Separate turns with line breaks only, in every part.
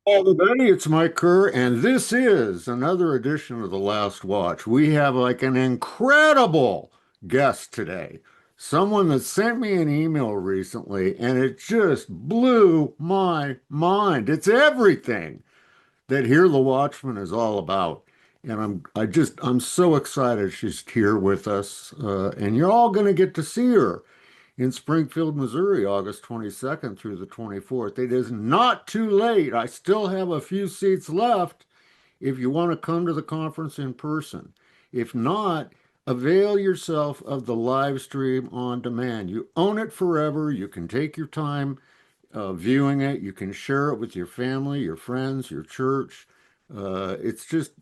Hi, everybody, it's Mike Kerr, and this is another edition of The Last Watch. We have like an incredible guest today. Someone that sent me an email recently, and it just blew my mind. It's everything that Hear the Watchmen is all about. And I'm so excited she's here with us. And you're all going to get to see her in Springfield, Missouri, August 22nd through the 24th. It is not too late. I still have a few seats left if you want to come to the conference in person. If not, avail yourself of the live stream on demand. You own it forever. You can take your time viewing it. You can share it with your family, your friends, your church. It's just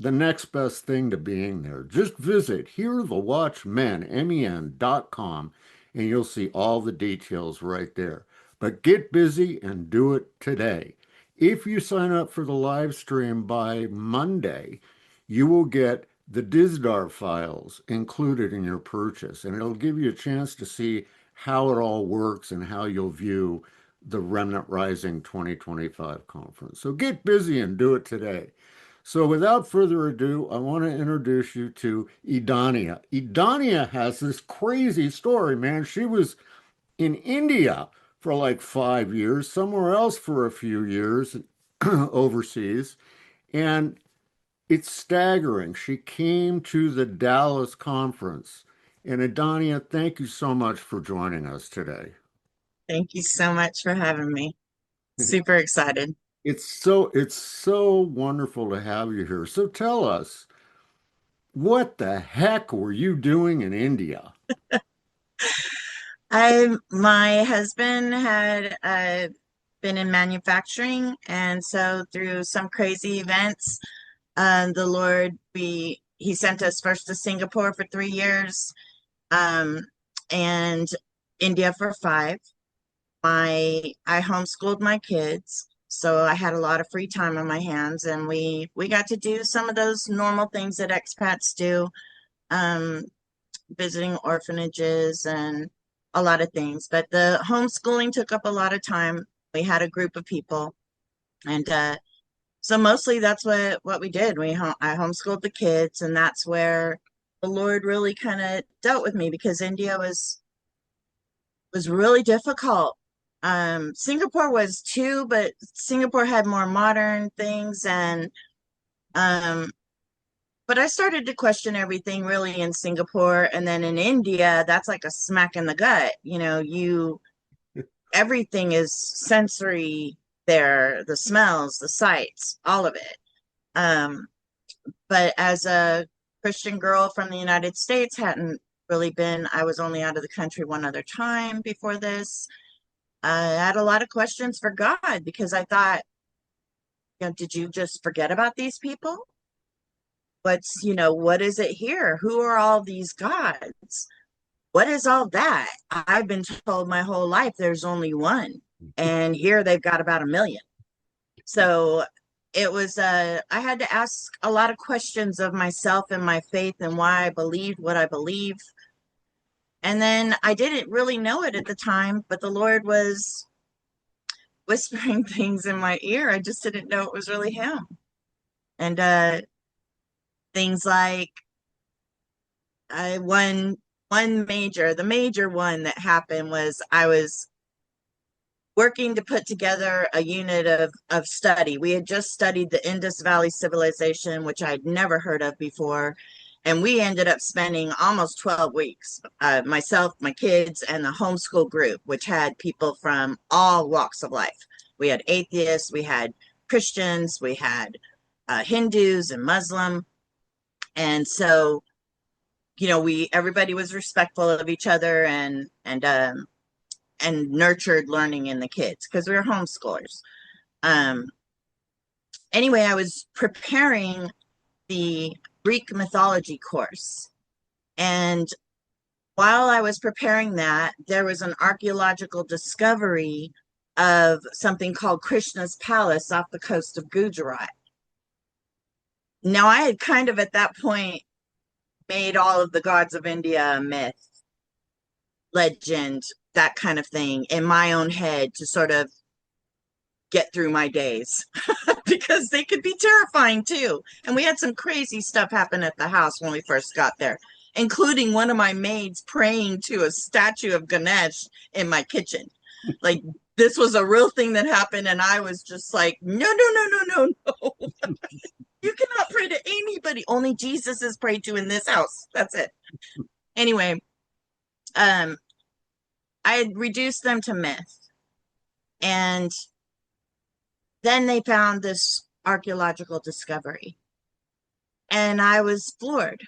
the next best thing to being there. Just visit hearthewatchmen.com and you'll see all the details right there. But get busy and do it today. If you sign up for the live stream by Monday, you will get the DISDAR files included in your purchase, and it'll give you a chance to see how it all works and how you'll view the Remnant Rising 2025 conference. So get busy and do it today. So without further ado, I want to introduce you to Idania. Idania has this crazy story, man. She was in India for like 5 years, somewhere else for a few years overseas, and it's staggering. She came to the Dallas conference. And Idania, thank you so much for joining us today.
Thank you so much for having me. Super excited.
It's so wonderful to have you here. So tell us, what the heck were you doing in India?
My husband had been in manufacturing, and so through some crazy events, the Lord, he sent us first to Singapore for 3 years, um, and India for five. I homeschooled my kids, so I had a lot of free time on my hands, and we got to do some of those normal things that expats do. Um, Visiting orphanages and a lot of things. But the homeschooling took up a lot of time. We had a group of people, and so mostly that's what we did. I homeschooled the kids, and that's where the Lord really kind of dealt with me because India was really difficult. Singapore was too, but Singapore had more modern things and um, but I started to question everything really in Singapore, and then in India, that's like a smack in the gut. Everything is sensory there, the smells, the sights, all of it. Um, but as a Christian girl from the United States, hadn't really been, I was only out of the country one other time before this. I had a lot of questions for God because I thought, did you just forget about these people? What is it here? Who are all these gods? What is all that? I've been told my whole life there's only one, and here they've got about a million. So I had to ask a lot of questions of myself and my faith and why I believed what I believe. And then I didn't really know it at the time, but the Lord was whispering things in my ear. I just didn't know it was really Him. And things like the major one that happened was I was working to put together a unit of study. We had just studied the Indus Valley civilization, which I'd never heard of before. And we ended up spending almost 12 weeks, myself, my kids, and the homeschool group, which had people from all walks of life. We had atheists, we had Christians, we had Hindus and Muslim. And so, we everybody was respectful of each other and nurtured learning in the kids because we were homeschoolers. Um, anyway, I was preparing the Greek mythology course. And while I was preparing that, there was an archaeological discovery of something called Krishna's Palace off the coast of Gujarat. Now, I had kind of at that point made all of the gods of India a myth, legend, that kind of thing in my own head to sort of get through my days because they could be terrifying too. And we had some crazy stuff happen at the house when we first got there, including one of my maids praying to a statue of Ganesh in my kitchen. Like, this was a real thing that happened, and I was just like, no, no, no, no, no, no. You cannot pray to anybody. Only Jesus is prayed to in this house. That's it. Anyway, I had reduced them to myth. And then they found this archaeological discovery. And I was floored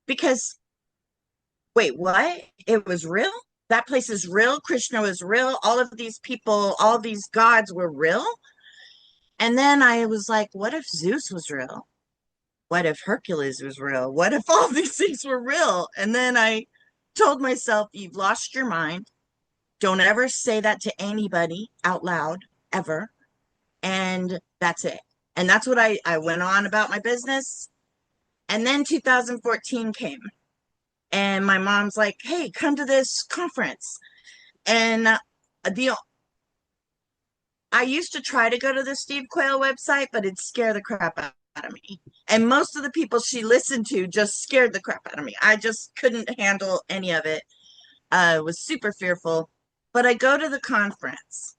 because, wait, what? It was real? That place is real? Krishna was real? All of these people, all of these gods were real? And then I was like, what if Zeus was real? What if Hercules was real? What if all these things were real? And then I told myself, you've lost your mind. Don't ever say that to anybody out loud, ever. And that's it. And that's what I went on about my business. And then 2014 came. And my mom's like, hey, come to this conference. And the I used to try to go to the Steve Quayle website, but it'd scare the crap out of me. And most of the people she listened to just scared the crap out of me. I just couldn't handle any of it. Was super fearful. But I go to the conference,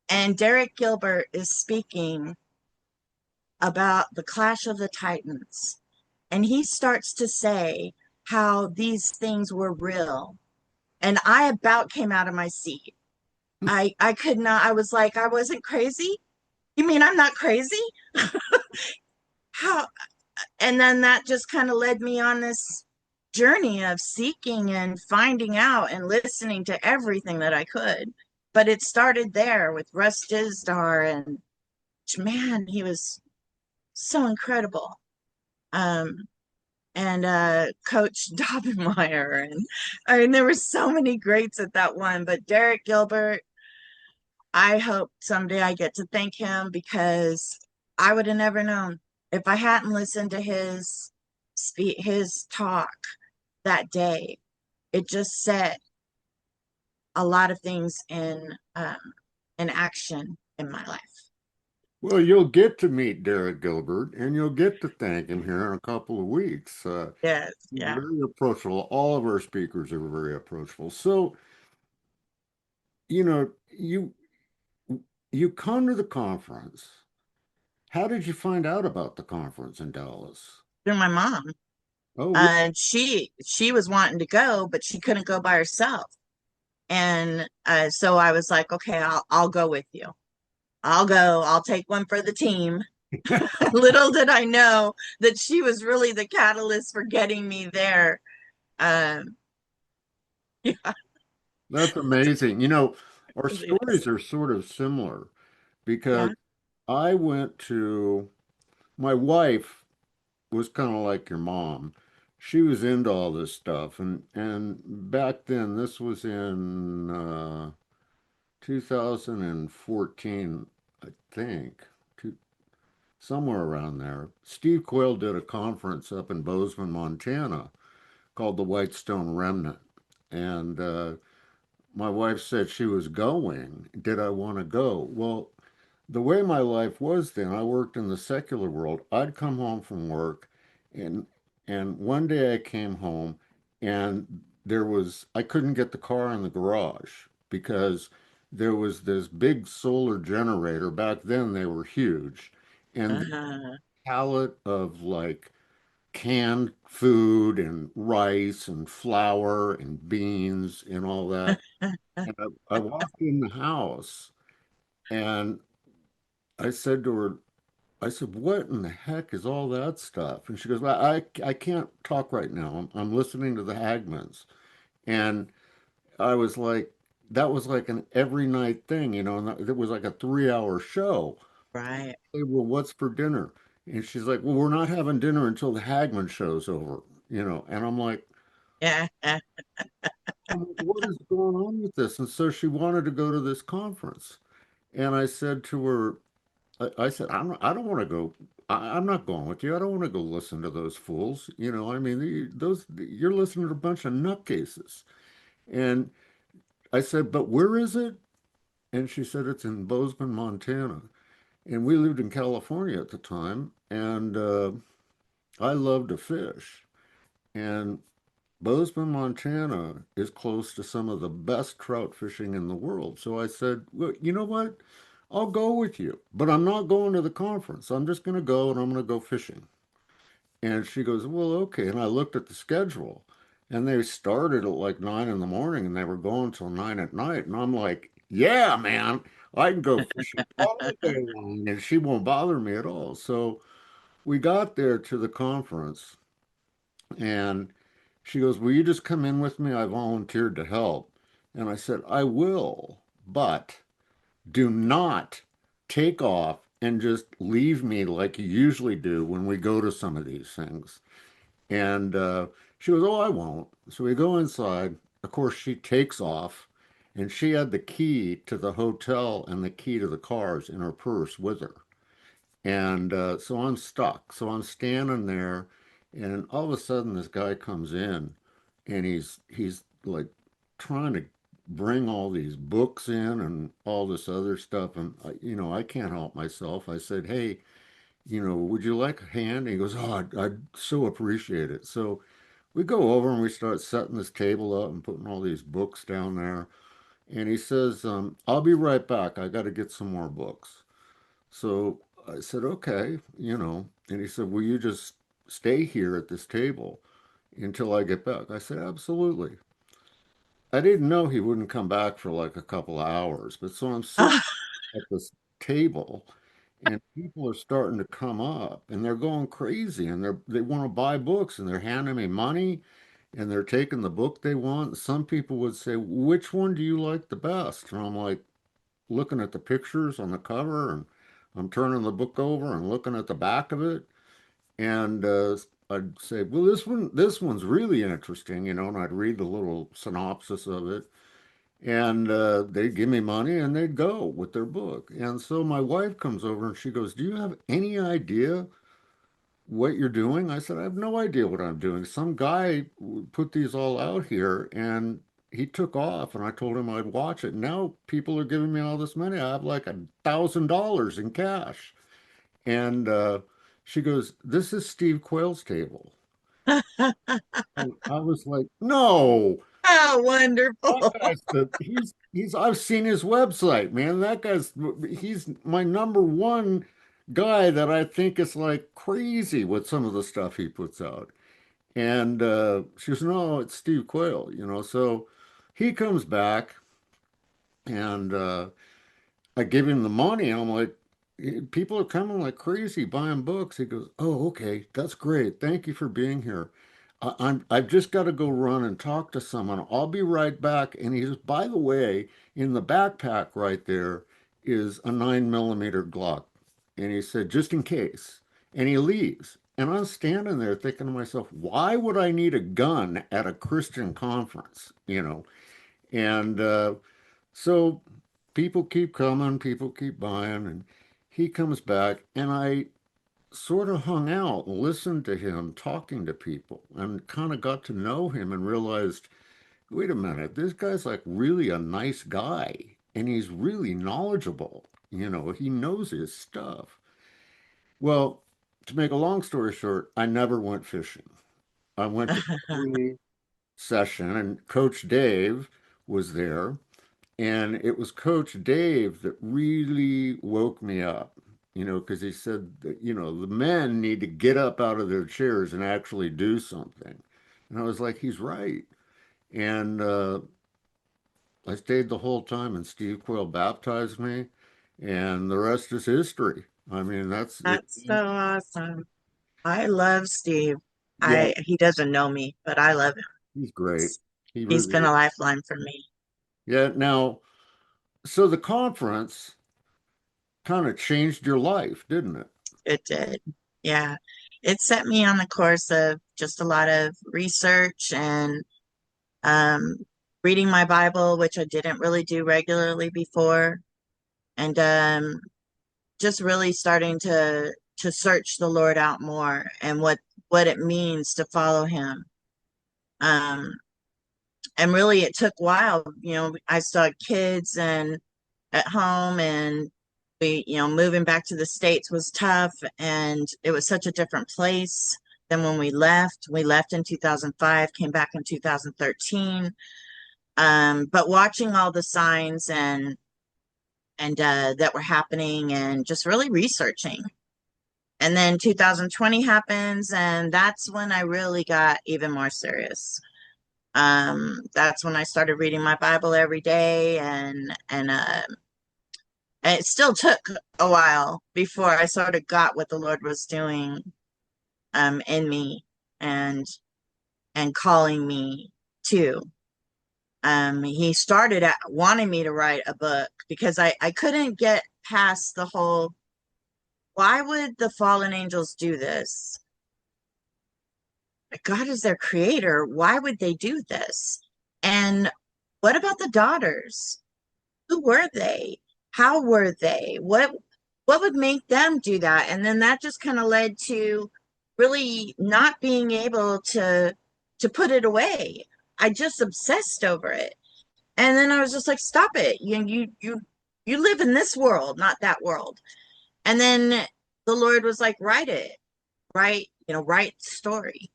and Derek Gilbert is speaking about the Clash of the Titans. And he starts to say how these things were real. And I about came out of my seat. I could not, I was like, I wasn't crazy. You mean I'm not crazy? How? And then that just kind of led me on this journey of seeking and finding out and listening to everything that I could. But it started there with Russ Dizdar, and man, he was so incredible. And Coach Dobbenmeyer, and I mean, there were so many greats at that one. But Derek Gilbert, I hope someday I get to thank him, because I would have never known if I hadn't listened to his talk that day. It just set a lot of things in action in my life.
Well, you'll get to meet Derek Gilbert, and you'll get to thank him here in a couple of weeks.
Yes,
He's
yeah.
very approachable. All of our speakers are very approachable. So, you know, you come to the conference. How did you find out about the conference in Dallas?
Through my mom.
Oh, really?
She was wanting to go, but she couldn't go by herself. And so I was like, okay, I'll go with you. I'll go. I'll take one for the team. Little did I know that she was really the catalyst for getting me there. Um, yeah,
That's amazing. Our
it really was.
stories are sort of similar because
Yeah.
I went to, my wife was kind of like your mom. She was into all this stuff, and back then, this was in 2014, I think, somewhere around there. Steve Quayle did a conference up in Bozeman, Montana, called the Whitestone Remnant, and my wife said she was going. Did I want to go? Well, the way my life was then, I worked in the secular world. I'd come home from work, and one day I came home, and I couldn't get the car in the garage because there was this big solar generator. Back then they were huge, and the
Uh,
pallet of like canned food and rice and flour and beans and all that. And I walked in the house, and I said to her, I said, what in the heck is all that stuff? And she goes, well, I can't talk right now. I'm listening to the Hagmans. And I was like, that was like an every night thing, and it was like a 3 hour show.
right.
I said, well, what's for dinner? And she's like, well, we're not having dinner until the Hagman show's over. And I'm like,
Yeah.
what is going on with this? And so she wanted to go to this conference. And I said to her, I said, I don't want to go. I'm not going with you. I don't want to go listen to those fools. I mean, you're listening to a bunch of nutcases. And I said, but where is it? And she said, it's in Bozeman, Montana. And we lived in California at the time. And I love to fish. And Bozeman, Montana is close to some of the best trout fishing in the world. So I said, well, you know what? I'll go with you, but I'm not going to the conference. I'm just going to go and I'm going to go fishing. And she goes, well, okay. And I looked at the schedule and they started at like 9 in the morning and they were going till 9 at night. And I'm like, yeah, man, I can go fishing all day long and she won't bother me at all. So we got there to the conference and she goes, will you just come in with me? I volunteered to help. And I said, I will, but do not take off and just leave me like you usually do when we go to some of these things. And she goes, oh, I won't. So we go inside. Of course, she takes off and she had the key to the hotel and the key to the cars in her purse with her. And so I'm stuck. So I'm standing there, and all of a sudden this guy comes in, and he's like trying to bring all these books in and all this other stuff. And I can't help myself. I said, hey, would you like a hand? And he goes, oh, I'd so appreciate it. So we go over and we start setting this table up and putting all these books down there. And he says, I'll be right back. I got to get some more books. So I said, okay, and he said, will you just stay here at this table until I get back? I said, absolutely. I didn't know he wouldn't come back for like a couple of hours, but so I'm sitting at this table and people are starting to come up and they're going crazy and they want to buy books and they're handing me money and they're taking the book they want. Some people would say, which one do you like the best? And I'm like, looking at the pictures on the cover and I'm turning the book over and looking at the back of it. And I'd say, well, this one's really interesting, and I'd read the little synopsis of it. And they'd give me money and they'd go with their book. And so my wife comes over and she goes, do you have any idea what you're doing? I said, I have no idea what I'm doing. Some guy put these all out here and he took off and I told him I'd watch it. Now people are giving me all this money. I have like $1,000 in cash. And she goes, this is Steve Quayle's table. And I was like, no,
Oh,
that
wonderful.
guy's I've seen his website, man. He's my number one guy that I think is like crazy with some of the stuff he puts out. And she goes, no, it's Steve Quayle, So he comes back and I give him the money. I'm like, people are coming like crazy buying books. He goes, oh, okay, that's great. Thank you for being here. I've just got to go run and talk to someone. I'll be right back. And he says, by the way, in the backpack right there is a 9 millimeter Glock. And he said, just in case. And he leaves. And I'm standing there thinking to myself, why would I need a gun at a Christian conference? And so people keep coming, people keep buying, and he comes back, and I sort of hung out and listened to him talking to people and kind of got to know him and realized, wait a minute, this guy's like really a nice guy and he's really knowledgeable. He knows his stuff. Well, to make a long story short, I never went fishing. I went to every session, and Coach Dave was there. And it was Coach Dave that really woke me up, because he said that, the men need to get up out of their chairs and actually do something. And I was like, he's right. And I stayed the whole time, and Steve Quayle baptized me, and the rest is history. I mean, that's it.
That's so awesome. I love Steve.
Yeah,
He doesn't know me, but I love him.
he's great. He
He's
really
been
is.
a lifeline for me.
Yeah, now, so the conference kind of changed your life, didn't it?
It did. Yeah. It set me on the course of just a lot of research and um, reading my Bible, which I didn't really do regularly before, and just really starting to search the Lord out more and what it means to follow him. Um, and really it took a while. I saw kids and at home, and we, moving back to the States was tough, and it was such a different place than when we left. We left in 2005, came back in 2013. But watching all the signs and that were happening, and just really researching. And then 2020 happens, and that's when I really got even more serious. That's when I started reading my Bible every day, and it still took a while before I sort of got what the Lord was doing in me, and calling me to. He started at wanting me to write a book, because I couldn't get past the whole, why would the fallen angels do this? God is their creator. Why would they do this? And what about the daughters? Who were they? How were they? What would make them do that? And then that just kind of led to really not being able to put it away. I just obsessed over it. And then I was just like, stop it. You live in this world, not that world. And then the Lord was like, write it. Write story.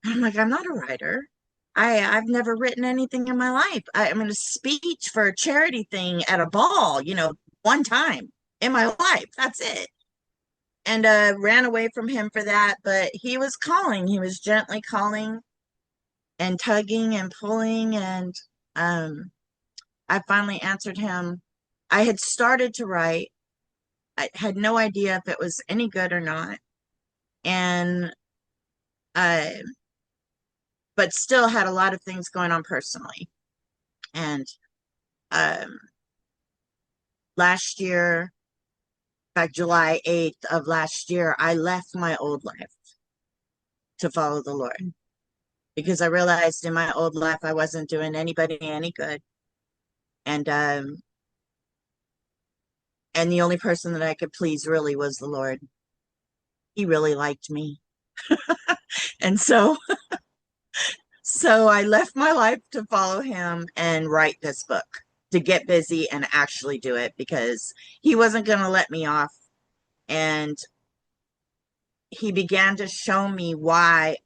I'm like, I'm not a writer. I've never written anything in my life. I'm in a speech for a charity thing at a ball, one time in my life. That's it. And ran away from him for that. But he was calling. He was gently calling and tugging and pulling. And I finally answered him. I had started to write. I had no idea if it was any good or not. And but still had a lot of things going on personally. And last year, back July 8th of last year, I left my old life to follow the Lord, because I realized in my old life I wasn't doing anybody any good. And the only person that I could please really was the Lord. He really liked me. And so I left my life to follow him and write this book, to get busy and actually do it, because he wasn't going to let me off. And he began to show me why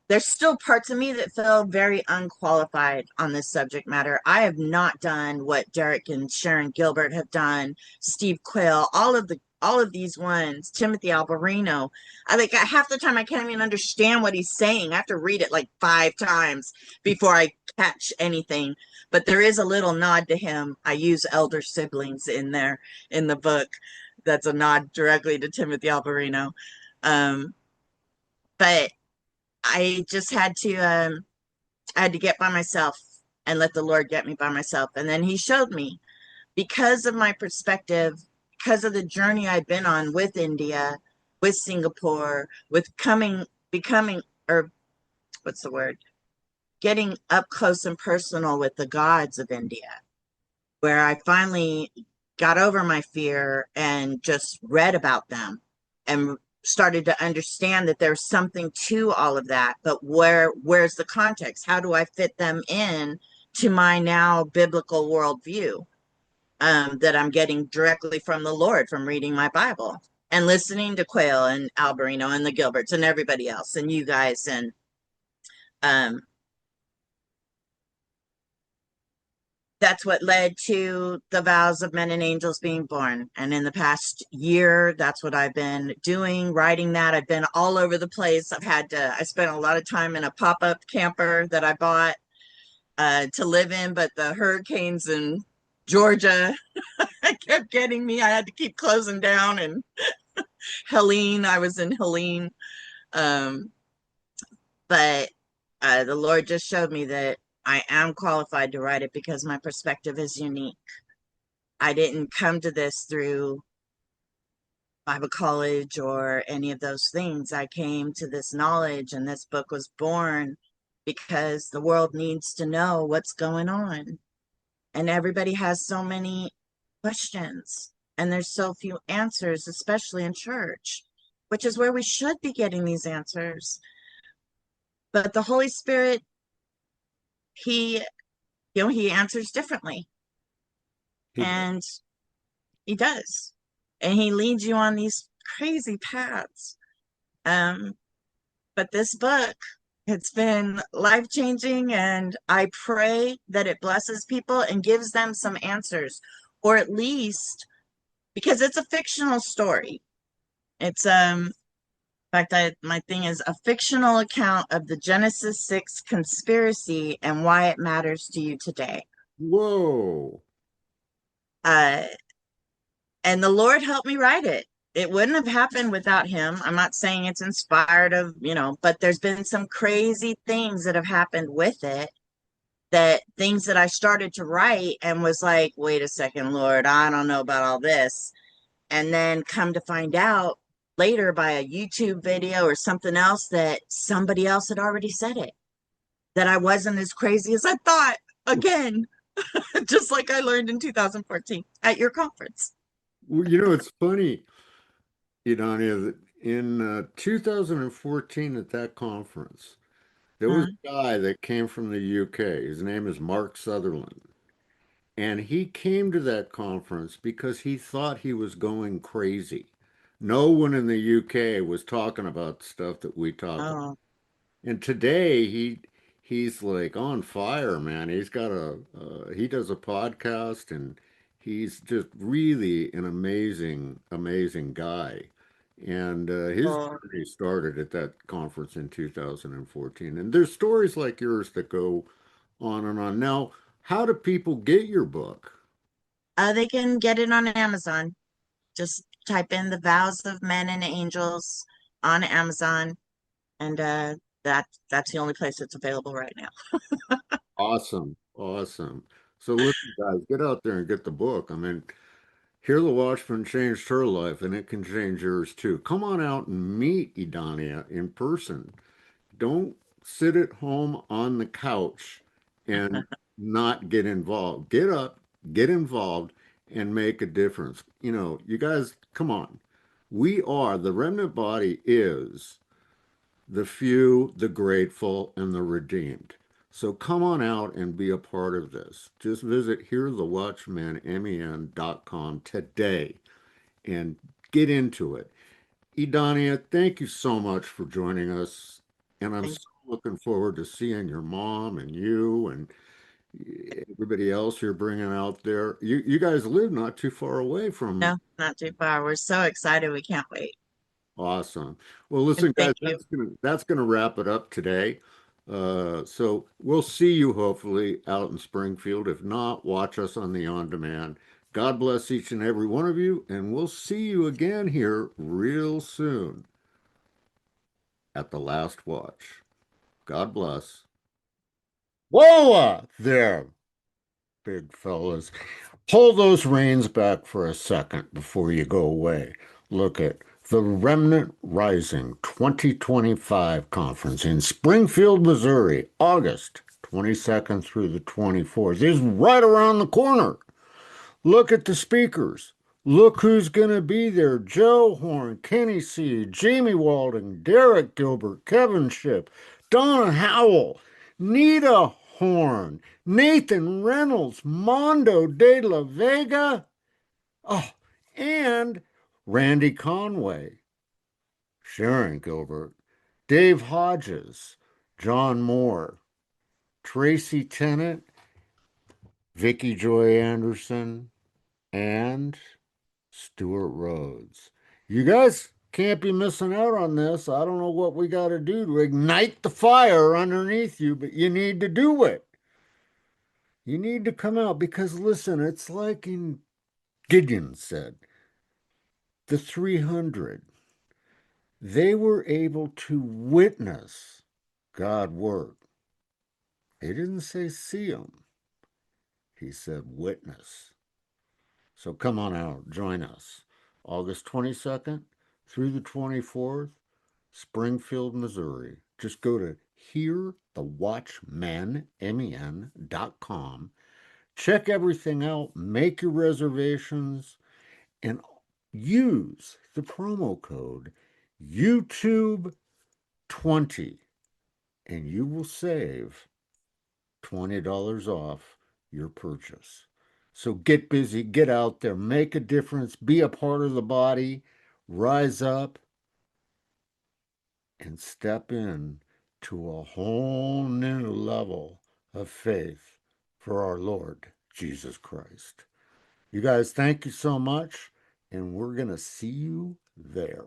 there's still parts of me that feel very unqualified on this subject matter. I have not done what Derek and Sharon Gilbert have done, Steve Quill, all of these ones, Timothy Alberino. Half the time I can't even understand what he's saying. I have to read it like 5 times before I catch anything. But there is a little nod to him. I use elder siblings in there in the book. That's a nod directly to Timothy Alberino. But I just had to get by myself and let the Lord get me by myself. And then he showed me, because of my perspective, because of the journey I've been on with India, with Singapore, with becoming, or what's the word? Getting up close and personal with the gods of India, where I finally got over my fear and just read about them and started to understand that there's something to all of that. But where's the context? How do I fit them in to my now biblical worldview that I'm getting directly from the Lord, from reading my Bible and listening to Quayle and Alberino and the Gilberts and everybody else and you guys. And that's what led to the Vows of Men and Angels being born. And in the past year, that's what I've been doing, writing that. I've been all over the place. I spent a lot of time in a pop-up camper that I bought to live in, but the hurricanes in Georgia kept getting me. I had to keep closing down. And Helene, I was in Helene. But the Lord just showed me that I am qualified to write it, because my perspective is unique. I didn't come to this through Bible college or any of those things. I came to this knowledge, and this book was born because the world needs to know what's going on. And everybody has so many questions, and there's so few answers, especially in church, which is where we should be getting these answers. But the Holy Spirit, he he answers differently,
He,
and he does, and he leads you on these crazy paths. Um, but this book, it's been life changing, and I pray that it blesses people and gives them some answers, or at least because it's a fictional story. It's in fact, my thing is a fictional account of the Genesis 6 conspiracy and why it matters to you today.
whoa.
Uh, and the Lord helped me write it. It wouldn't have happened without him. I'm not saying it's inspired of, but there's been some crazy things that have happened with it, that things that I started to write and was like, wait a second, Lord, I don't know about all this. And then come to find out later by a YouTube video or something else that somebody else had already said it, that I wasn't as crazy as I thought again, just like I learned in 2014 at your conference.
Well, it's funny, Idania, that in 2014 at that conference, there was
Uh,
a guy that came from the UK. His name is Mark Sutherland. And he came to that conference because he thought he was going crazy. No one in the UK was talking about the stuff that we talk about.
oh,
And today he's like on fire, man. He's got he does a podcast, and he's just really an amazing guy. And his
oh.
journey started at that conference in 2014. And there's stories like yours that go on and on. Now, how do people get your book?
They can get it on Amazon. Just type in the Vows of Men and Angels on Amazon, and that's the only place it's available right now.
Awesome. Awesome. So listen, guys, get out there and get the book. I mean, Hear the Watchman changed her life, and it can change yours too. Come on out and meet Idania in person. Don't sit at home on the couch and not get involved. Get up, get involved, and make a difference. You guys, come on. The remnant body is the few, the grateful, and the redeemed. So come on out and be a part of this. Just visit hearthewatchman.com today and get into it. Idania, thank you so much for joining us. And I'm
Thank
so looking forward to seeing your mom and you and everybody else you're bringing out there. You guys live not too far away
you.
from.
No, not too far. We're so excited. We can't wait.
Awesome. Well,
And
listen, guys,
thank you.
that's gonna wrap it up today. So we'll see you hopefully out in Springfield. If not, watch us on the on demand. God bless each and every one of you, and we'll see you again here real soon at the last watch. God bless. Whoa there, big fellas. Pull those reins back for a second before you go away. Look at the Remnant Rising 2025 conference in Springfield, Missouri, August 22nd through the 24th is right around the corner. Look at the speakers. Look who's going to be there. Joe Horn, Kenny Seay, Jamie Walden, Derek Gilbert, Kevin Shipp, Donna Howell, Nita Horn, Nathan Reynolds, Mondo de la Vega, oh, and Randy Conway, Sharon Gilbert, Dave Hodges, John Moore, Tracy Tennant, Vicki Joy Anderson, and Stewart Rhodes. You guys can't be missing out on this. I don't know what we got to do to ignite the fire underneath you, but you need to do it. You need to come out because listen, it's like in Gideon said, the 300, they were able to witness God work. He didn't say see him. He said witness. So come on out, join us. August 22nd through the 24th, Springfield, Missouri. Just go to hearthewatchman.com. Check everything out, make your reservations, and use the promo code YouTube20, and you will save $20 off your purchase. So get busy, get out there, make a difference, be a part of the body, rise up, and step in to a whole new level of faith for our Lord Jesus Christ. You guys, thank you so much, and we're going to see you there.